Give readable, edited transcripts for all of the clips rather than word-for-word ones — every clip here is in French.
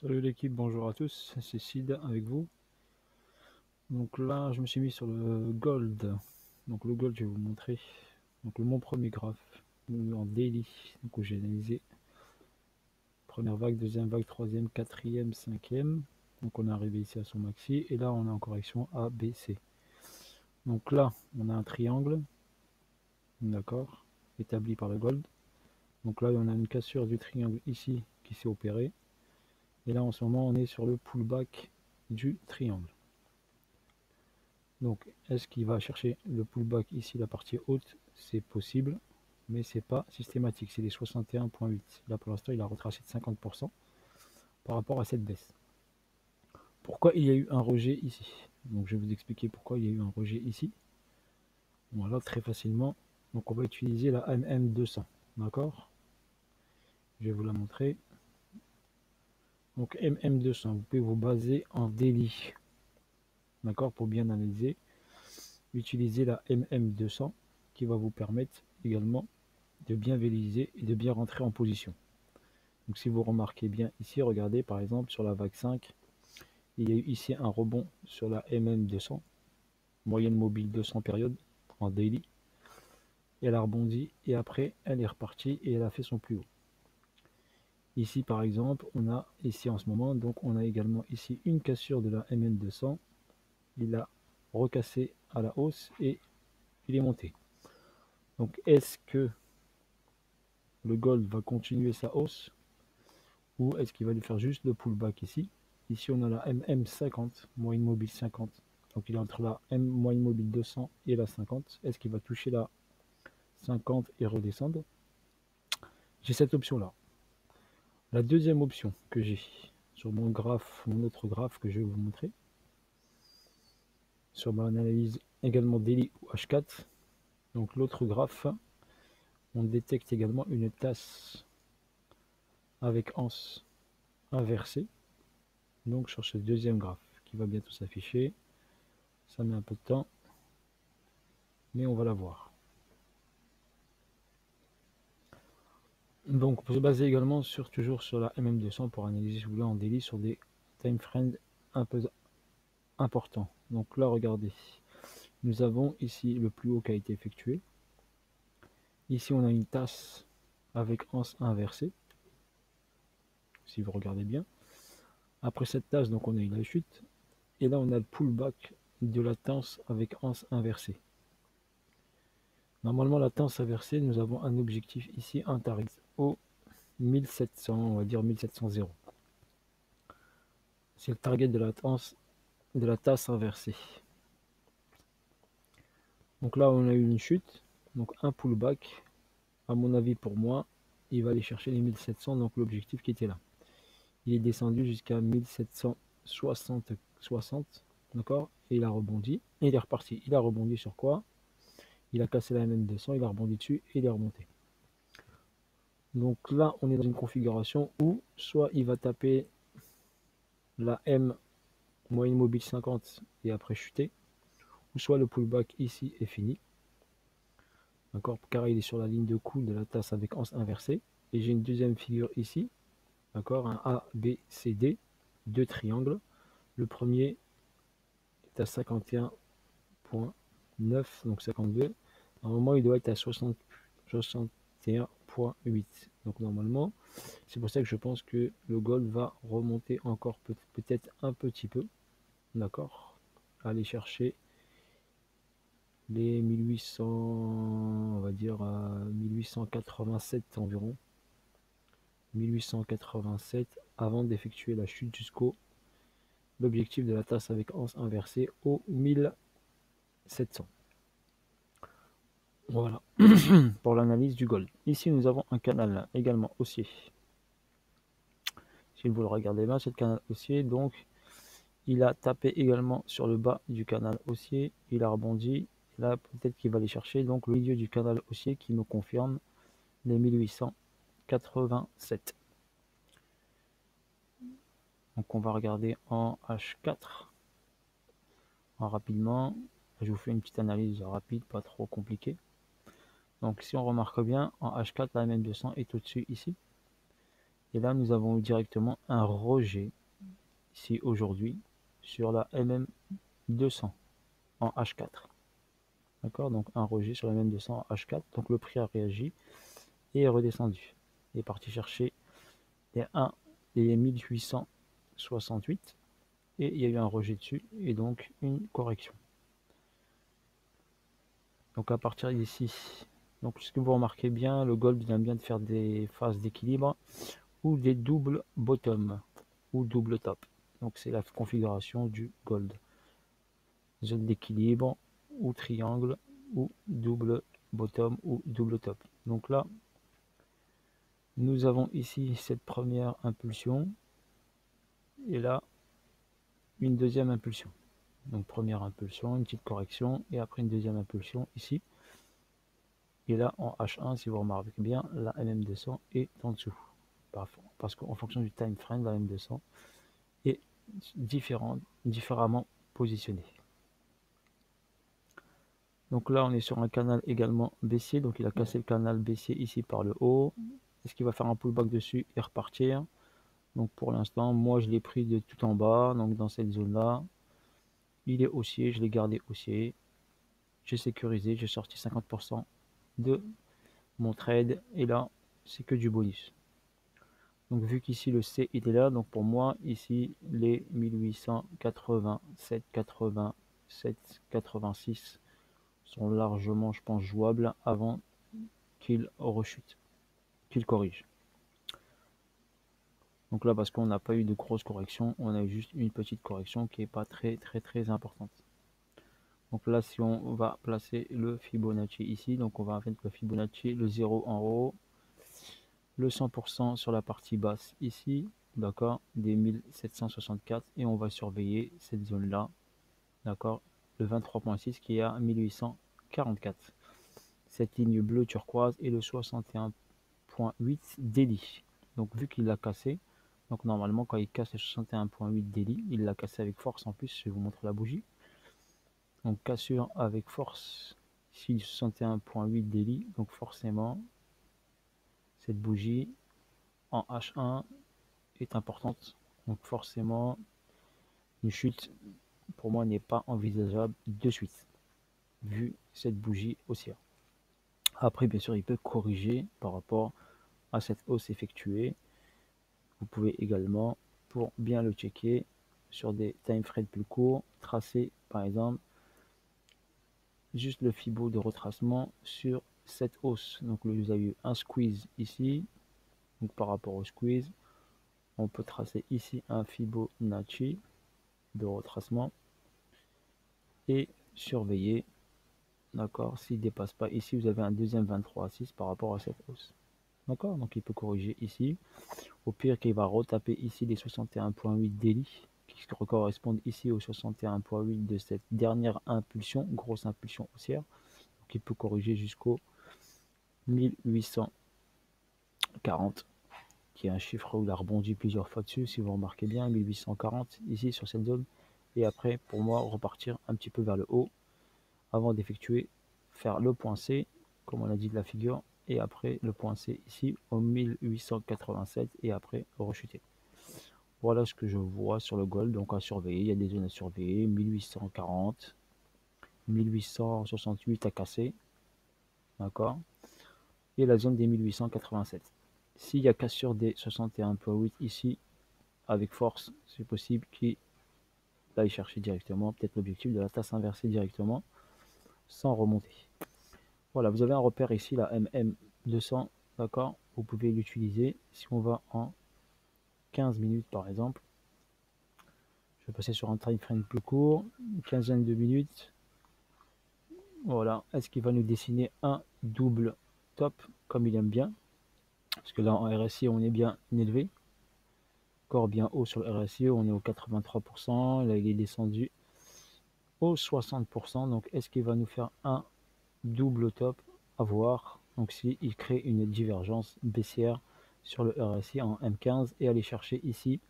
Salut l'équipe, bonjour à tous, c'est Sid avec vous. Donc là, je me suis mis sur le Gold. Donc le Gold, je vais vous montrer. Donc mon premier graphe en daily, donc où j'ai analysé première vague, deuxième vague, troisième, quatrième, cinquième. Donc on est arrivé ici à son maxi et là on est en correction A, B, C. Donc là, on a un triangle, d'accord, établi par le Gold. Donc là, on a une cassure du triangle ici qui s'est opérée. Et là, en ce moment, on est sur le pullback du triangle. Donc, est-ce qu'il va chercher le pullback ici, la partie haute? C'est possible, mais c'est pas systématique. C'est des 61,8. Là, pour l'instant, il a retracé de 50% par rapport à cette baisse. Pourquoi il y a eu un rejet ici? Donc, je vais vous expliquer pourquoi il y a eu un rejet ici. Voilà, très facilement. Donc, on va utiliser la MM200. D'accord? Je vais vous la montrer. Donc, MM200, vous pouvez vous baser en daily. D'accord? Pour bien analyser. Utilisez la MM200 qui va vous permettre également de bien visualiser et de bien rentrer en position. Donc si vous remarquez bien ici, regardez par exemple sur la vague 5, il y a eu ici un rebond sur la MM200, moyenne mobile 200 périodes en daily. Et elle a rebondi et après elle est repartie et elle a fait son plus haut. Ici par exemple, on a ici en ce moment, donc on a également ici une cassure de la MM200. Il a recassé à la hausse et il est monté. Donc est-ce que le gold va continuer sa hausse ou est-ce qu'il va lui faire juste le pullback ici? Ici on a la MM50, moyenne mobile 50. Donc il est entre la M moyenne mobile 200 et la 50. Est-ce qu'il va toucher la 50 et redescendre? J'ai cette option là. La deuxième option que j'ai sur mon graphe, mon autre graphe que je vais vous montrer, sur ma analyse également daily ou H4, donc l'autre graphe, on détecte également une tasse avec anse inversée. Donc sur ce deuxième graphe qui va bientôt s'afficher, ça met un peu de temps, mais on va la voir. Donc on peut se baser également toujours sur la MM200 pour analyser, si vous voulez, en daily sur des time frames un peu importants. Donc là, regardez, nous avons ici le plus haut qui a été effectué. Ici, on a une tasse avec anse inversée, si vous regardez bien. Après cette tasse, donc on a eu la chute. Et là, on a le pullback de la tasse avec anse inversée. Normalement, la tasse inversée, nous avons un objectif ici, un target au 1700, on va dire 1700. C'est le target de la tasse inversée. Donc là, on a eu une chute, donc un pullback. À mon avis, pour moi, il va aller chercher les 1700, donc l'objectif qui était là. Il est descendu jusqu'à 1760, d'accord? Et il a rebondi, et il est reparti. Il a rebondi sur quoi? Il a cassé la MM200, il a rebondi dessus, et il est remonté. Donc là, on est dans une configuration où soit il va taper la M moyenne mobile 50 et après chuter, ou soit le pullback ici est fini. D'accord, car il est sur la ligne de cool de la tasse avec anse inversée. Et j'ai une deuxième figure ici, d'accord, un A, B, C, D, deux triangles. Le premier est à 51,9, donc 52. Normalement, il doit être à 61,8. Donc normalement, c'est pour ça que je pense que le gold va remonter encore peut-être un petit peu, d'accord, aller chercher les 1800, on va dire 1887 environ, 1887 avant d'effectuer la chute jusqu'au l'objectif de la tasse avec anse inversée au 1700. Voilà pour l'analyse du gold. Ici nous avons un canal également haussier. Si vous le regardez bien, c'est le canal haussier, donc il a tapé également sur le bas du canal haussier, il a rebondi. Là peut-être qu'il va aller chercher donc le milieu du canal haussier qui me confirme les 1887. Donc on va regarder en H4 rapidement. Je vous fais une petite analyse rapide, pas trop compliquée. Donc si on remarque bien, en H4, la MM200 est au-dessus ici. Et là, nous avons directement un rejet ici aujourd'hui sur la MM200 en H4. D'accord, donc un rejet sur la MM200 en H4. Donc le prix a réagi et est redescendu. Il est parti chercher les 1 et les 1868 et il y a eu un rejet dessus et donc une correction. Donc à partir d'ici, donc ce que vous remarquez bien, le gold vient bien de faire des phases d'équilibre ou des doubles bottom ou double top. Donc c'est la configuration du gold. Zone d'équilibre ou triangle ou double bottom ou double top. Donc là, nous avons ici cette première impulsion et là une deuxième impulsion. Donc première impulsion, une petite correction et après une deuxième impulsion ici. Et là en H1, si vous remarquez bien, la MM200 est en dessous. Parce qu'en fonction du time frame, la MM200 est différemment positionnée. Donc là, on est sur un canal également baissier. Donc il a cassé le canal baissier ici par le haut. Est-ce qu'il va faire un pullback dessus et repartir? Donc pour l'instant, moi je l'ai pris de tout en bas, donc dans cette zone-là. Il est haussier, je l'ai gardé haussier. J'ai sécurisé, j'ai sorti 50% de mon trade. Et là, c'est que du bonus. Donc vu qu'ici le C il est là, donc pour moi, ici, les 1887, 87, 86 sont largement, je pense, jouables avant qu'il rechute, qu'il corrige. Donc là, parce qu'on n'a pas eu de grosse correction, on a eu juste une petite correction qui n'est pas très importante. Donc là, si on va placer le Fibonacci ici, donc on va mettre le Fibonacci, le 0 en haut, le 100% sur la partie basse ici, d'accord, des 1764, et on va surveiller cette zone-là, d'accord, le 23.6 qui est à 1844. Cette ligne bleue turquoise et le 61.8 daily. Donc vu qu'il l'a cassé, donc normalement quand il casse le 61.8 daily, il l'a cassé avec force en plus, je vais vous montrer la bougie. Donc cassure avec force ici 61.8 daily, donc forcément cette bougie en H1 est importante. Donc forcément une chute pour moi n'est pas envisageable de suite, vu cette bougie haussière. Après bien sûr il peut corriger par rapport à cette hausse effectuée. Vous pouvez également, pour bien le checker, sur des time frames plus courts, tracer par exemple juste le Fibo de retracement sur cette hausse. Donc vous avez eu un squeeze ici, donc par rapport au squeeze, on peut tracer ici un Fibonacci de retracement et surveiller, d'accord, s'il ne dépasse pas ici, vous avez un deuxième 23,6 par rapport à cette hausse. D'accord, donc il peut corriger ici. Au pire, qu'il va retaper ici les 61.8 daily qui correspondent ici aux 61.8 de cette dernière impulsion, grosse impulsion haussière. Donc il peut corriger jusqu'au 1840, qui est un chiffre où il a rebondi plusieurs fois dessus, si vous remarquez bien, 1840 ici sur cette zone. Et après, pour moi, repartir un petit peu vers le haut avant d'effectuer, faire le point C, comme on a dit de la figure, et après le point C ici au 1887 et après rechuter. Voilà ce que je vois sur le gold, donc à surveiller, il y a des zones à surveiller, 1840, 1868 à casser, d'accord, et la zone des 1887. S'il y a cassure des 61.8 ici, avec force, c'est possible qu'il aille chercher directement, peut-être l'objectif de la tasse inversée directement, sans remonter. Voilà, vous avez un repère ici, la MM200, d'accord, vous pouvez l'utiliser. Si on va en 15 minutes par exemple, je vais passer sur un time frame plus court, une quinzaine de minutes. Voilà, est-ce qu'il va nous dessiner un double top comme il aime bien? Parce que là en RSI on est bien élevé, encore bien haut sur le RSI, on est au 83%, là il est descendu au 60%, donc est-ce qu'il va nous faire un double top? À voir. Donc si il crée une divergence baissière sur le RSI en M15 et aller chercher ici,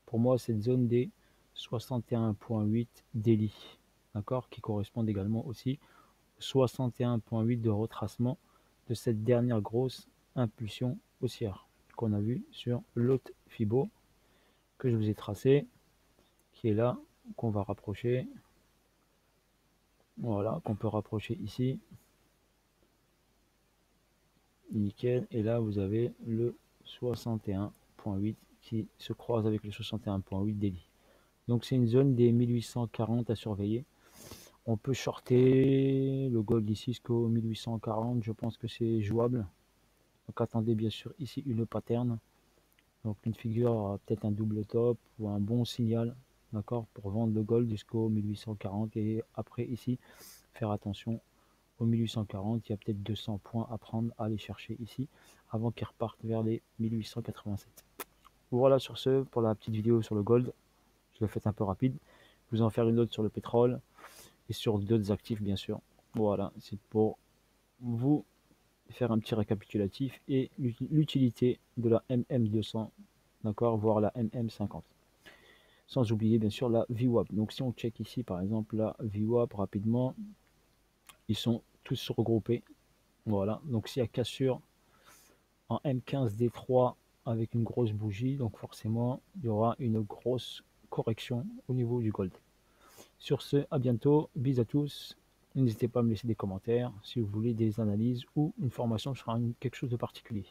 pour moi cette zone des 61.8 daily, d'accord, qui correspondent également aussi 61.8 de retracement de cette dernière grosse impulsion haussière. qu'on a vu sur l'autre Fibo que je vous ai tracé, qui est là, qu'on va rapprocher. Voilà, qu'on peut rapprocher ici. Nickel. Et là, vous avez le 61.8 qui se croise avec le 61.8 daily. Donc c'est une zone des 1840 à surveiller. On peut shorter le gold ici jusqu'au 1840. Je pense que c'est jouable. Donc attendez bien sûr ici une pattern. Donc une figure, peut-être un double top ou un bon signal, d'accord, pour vendre le gold jusqu'au 1840. Et après ici, faire attention au 1840. Il y a peut-être 200 points à prendre, à aller chercher ici, avant qu'ils repartent vers les 1887. Voilà sur ce, pour la petite vidéo sur le gold. Je l'ai fait un peu rapide. Je vais vous en faire une autre sur le pétrole et sur d'autres actifs, bien sûr. Voilà, c'est pour vous faire un petit récapitulatif et l'utilité de la MM200, d'accord, voire la MM50. Sans oublier bien sûr la VWAP. Donc si on check ici par exemple la VWAP rapidement, ils sont tous regroupés. Voilà, donc s'il y a cassure en M15D3 avec une grosse bougie, donc forcément il y aura une grosse correction au niveau du gold. Sur ce, à bientôt, bis à tous. N'hésitez pas à me laisser des commentaires si vous voulez des analyses ou une formation sur quelque chose de particulier.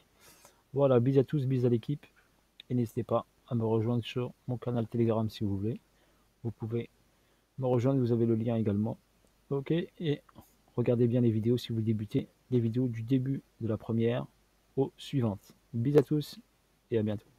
Voilà, bis à tous, bis à l'équipe. Et n'hésitez pas à me rejoindre sur mon canal Telegram si vous voulez. Vous pouvez me rejoindre, vous avez le lien également. Ok, et regardez bien les vidéos si vous débutez, les vidéos du début de la première aux suivantes. Bis à tous et à bientôt.